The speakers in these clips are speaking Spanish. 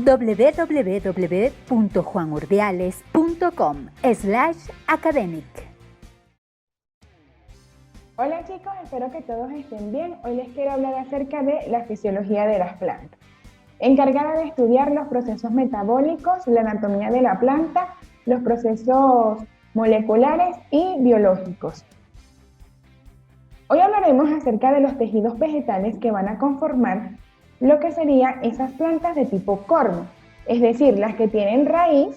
www.juanurdiales.com/academic. Hola chicos, espero que todos estén bien. Hoy les quiero hablar acerca de la fisiología de las plantas, encargada de estudiar los procesos metabólicos, la anatomía de la planta, los procesos moleculares y biológicos. Hoy hablaremos acerca de los tejidos vegetales que van a conformar lo que serían esas plantas de tipo cormo, es decir, las que tienen raíz,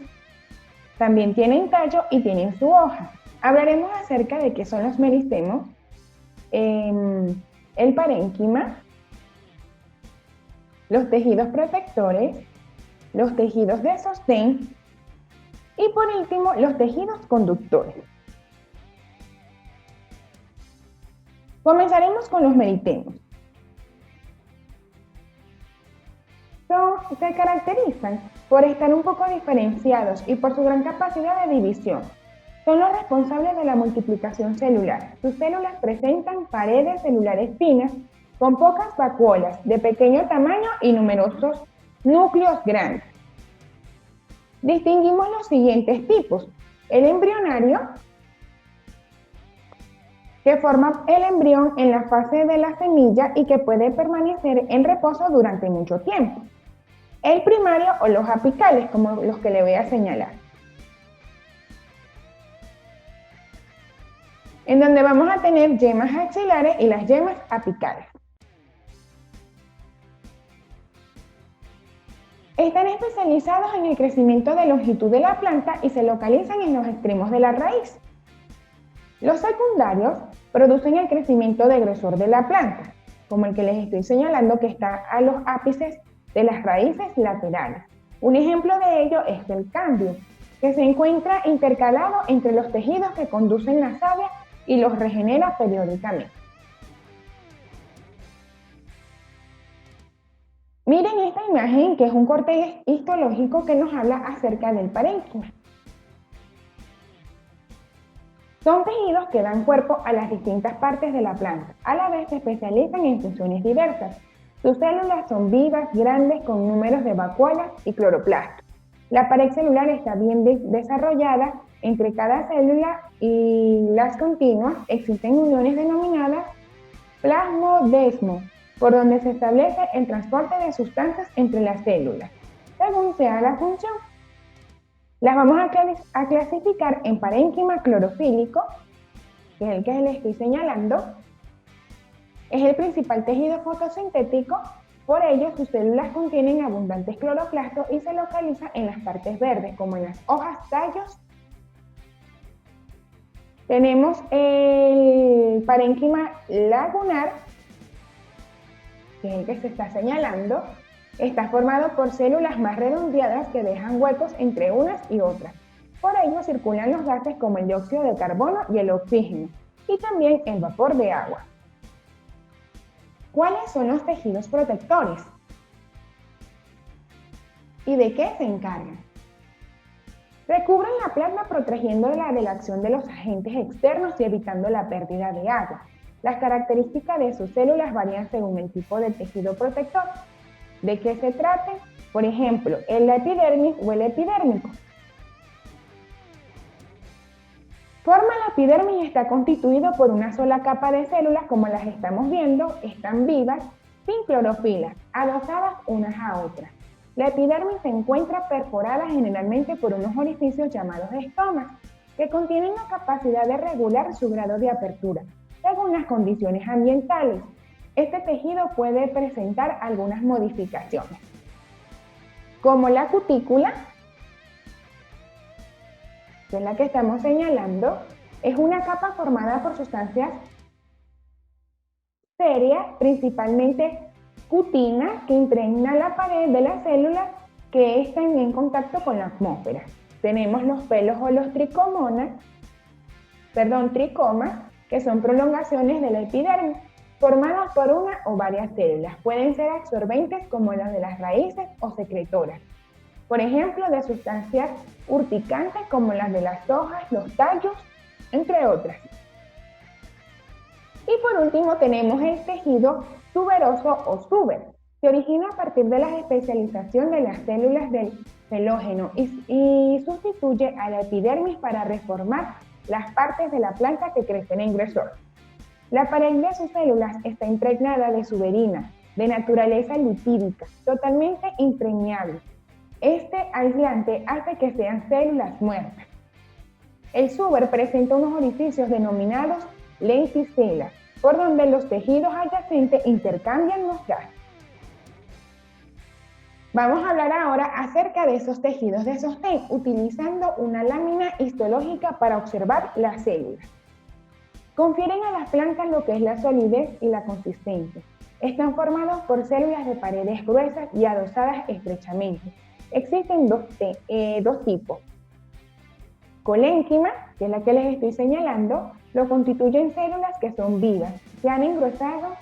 también tienen tallo y tienen su hoja. Hablaremos acerca de qué son los meristemos, el parénquima, los tejidos protectores, los tejidos de sostén y por último los tejidos conductores. Comenzaremos con los meristemos. Se caracterizan por estar un poco diferenciados y por su gran capacidad de división. Son los responsables de la multiplicación celular. Sus células presentan paredes celulares finas con pocas vacuolas de pequeño tamaño y numerosos núcleos grandes. Distinguimos los siguientes tipos. El embrionario, que forma el embrión en la fase de la semilla y que puede permanecer en reposo durante mucho tiempo. El primario o los apicales, como los que le voy a señalar, en donde vamos a tener yemas axilares y las yemas apicales. Están especializados en el crecimiento de longitud de la planta y se localizan en los extremos de la raíz. Los secundarios producen el crecimiento de grosor de la planta, como el que les estoy señalando que está a los ápices de las raíces laterales. Un ejemplo de ello es el cambio, que se encuentra intercalado entre los tejidos que conducen la savia y los regenera periódicamente. Miren esta imagen, que es un corte histológico que nos habla acerca del parénquima. Son tejidos que dan cuerpo a las distintas partes de la planta, a la vez se especializan en funciones diversas. Sus células son vivas, grandes, con números de vacuolas y cloroplastos. La pared celular está bien desarrollada. Entre cada célula y las continuas existen uniones denominadas plasmodesmos, por donde se establece el transporte de sustancias entre las células, según sea la función. Las vamos a clasificar en parénquima clorofílico, que es el que les estoy señalando. Es el principal tejido fotosintético, por ello sus células contienen abundantes cloroplastos y se localizan en las partes verdes, como en las hojas, tallos. Tenemos el parénquima lagunar, que es el que se está señalando. Está formado por células más redondeadas que dejan huecos entre unas y otras. Por ello circulan los gases como el dióxido de carbono y el oxígeno, y también el vapor de agua. ¿Cuáles son los tejidos protectores? ¿Y de qué se encargan? Recubren la plasma protegiéndola de la acción de los agentes externos y evitando la pérdida de agua. Las características de sus células varían según el tipo de tejido protector. ¿De qué se trate? Por ejemplo, el epidermis o el epidérmico. Forma la epidermis y está constituido por una sola capa de células, como las estamos viendo, están vivas, sin clorofila, adosadas unas a otras. La epidermis se encuentra perforada generalmente por unos orificios llamados estomas, que contienen la capacidad de regular su grado de apertura, según las condiciones ambientales. Este tejido puede presentar algunas modificaciones, como la cutícula, que es la que estamos señalando. Es una capa formada por sustancias serias, principalmente cutina, que impregna la pared de las células que están en contacto con la atmósfera. Tenemos los pelos o los tricomas, que son prolongaciones de la epidermis, formadas por una o varias células. Pueden ser absorbentes como las de las raíces o secretoras, por ejemplo, de sustancias urticantes como las de las hojas, los tallos, entre otras. Y por último tenemos el tejido tuberoso o tuber, Se origina a partir de la especialización de las células del felógeno y sustituye a la epidermis para reformar las partes de la planta que crecen en grosor. La pared de sus células está impregnada de suberina, de naturaleza lipídica, totalmente impermeable. Este aislante hace que sean células muertas. El suber presenta unos orificios denominados lenticelas, por donde los tejidos adyacentes intercambian los gases. Vamos a hablar ahora acerca de esos tejidos de sostén, utilizando una lámina histológica para observar las células. Confieren a las plantas lo que es la solidez y la consistencia. Están formados por células de paredes gruesas y adosadas estrechamente. Existen dos tipos. Colénquima, que es la que les estoy señalando, lo constituyen células que son vivas, que han engrosado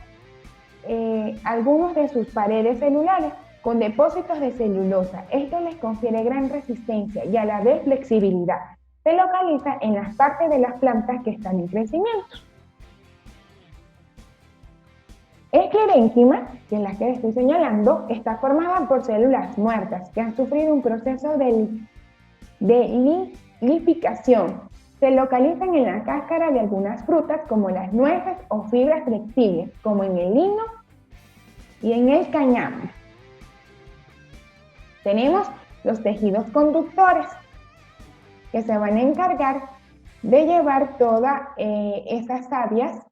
algunos de sus paredes celulares con depósitos de celulosa. Esto les confiere gran resistencia y a la vez flexibilidad. Se localiza en las partes de las plantas que están en crecimiento. Esclerénquima, que es la que les estoy señalando, está formada por células muertas que han sufrido un proceso de lipicación. Se localizan en la cáscara de algunas frutas como las nueces o fibras flexibles, como en el lino y en el cáñamo. Tenemos los tejidos conductores, que se van a encargar de llevar todas esas sabias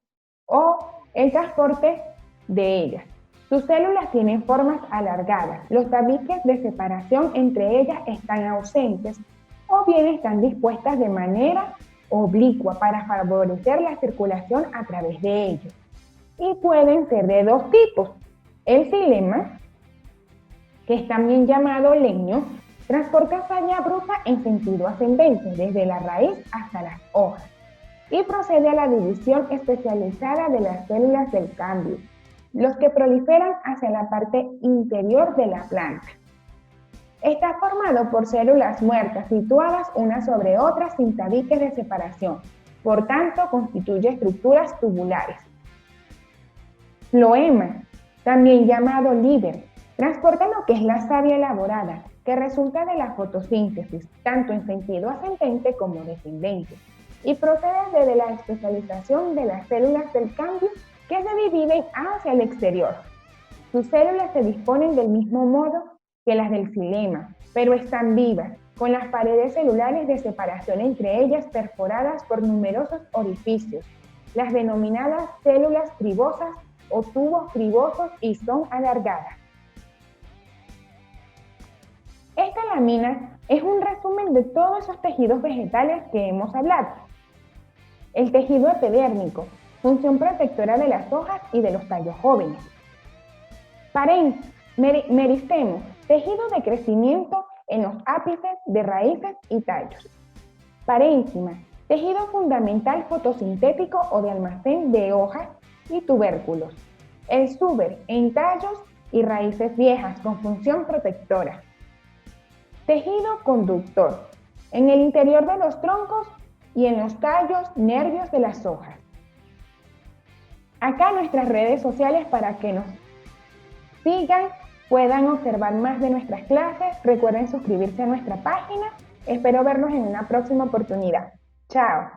o el transporte de ellas. Sus células tienen formas alargadas. Los tabiques de separación entre ellas están ausentes o bien están dispuestas de manera oblicua para favorecer la circulación a través de ellos. Y pueden ser de dos tipos. El xilema, que es también llamado leño, transporta savia bruta en sentido ascendente, desde la raíz hasta las hojas, y procede a la división especializada de las células del cambio, los que proliferan hacia la parte interior de la planta. Está formado por células muertas situadas unas sobre otras sin tabiques de separación, por tanto constituye estructuras tubulares. Floema, también llamado líder, transporta lo que es la savia elaborada, que resulta de la fotosíntesis, tanto en sentido ascendente como descendente, y procede desde la especialización de las células del cambio que se dividen hacia el exterior. Sus células se disponen del mismo modo que las del xilema, pero están vivas, con las paredes celulares de separación entre ellas perforadas por numerosos orificios, las denominadas células cribosas o tubos cribosos, y son alargadas. Esta lámina es un resumen de todos esos tejidos vegetales que hemos hablado. El tejido epidérmico, función protectora de las hojas y de los tallos jóvenes. Meristemo, tejido de crecimiento en los ápices de raíces y tallos. Parénquima, tejido fundamental fotosintético o de almacén de hojas y tubérculos. El suber, en tallos y raíces viejas con función protectora. Tejido conductor, en el interior de los troncos y en los tallos, nervios de las hojas. Acá nuestras redes sociales para que nos sigan, puedan observar más de nuestras clases. Recuerden suscribirse a nuestra página. Espero verlos en una próxima oportunidad. Chao.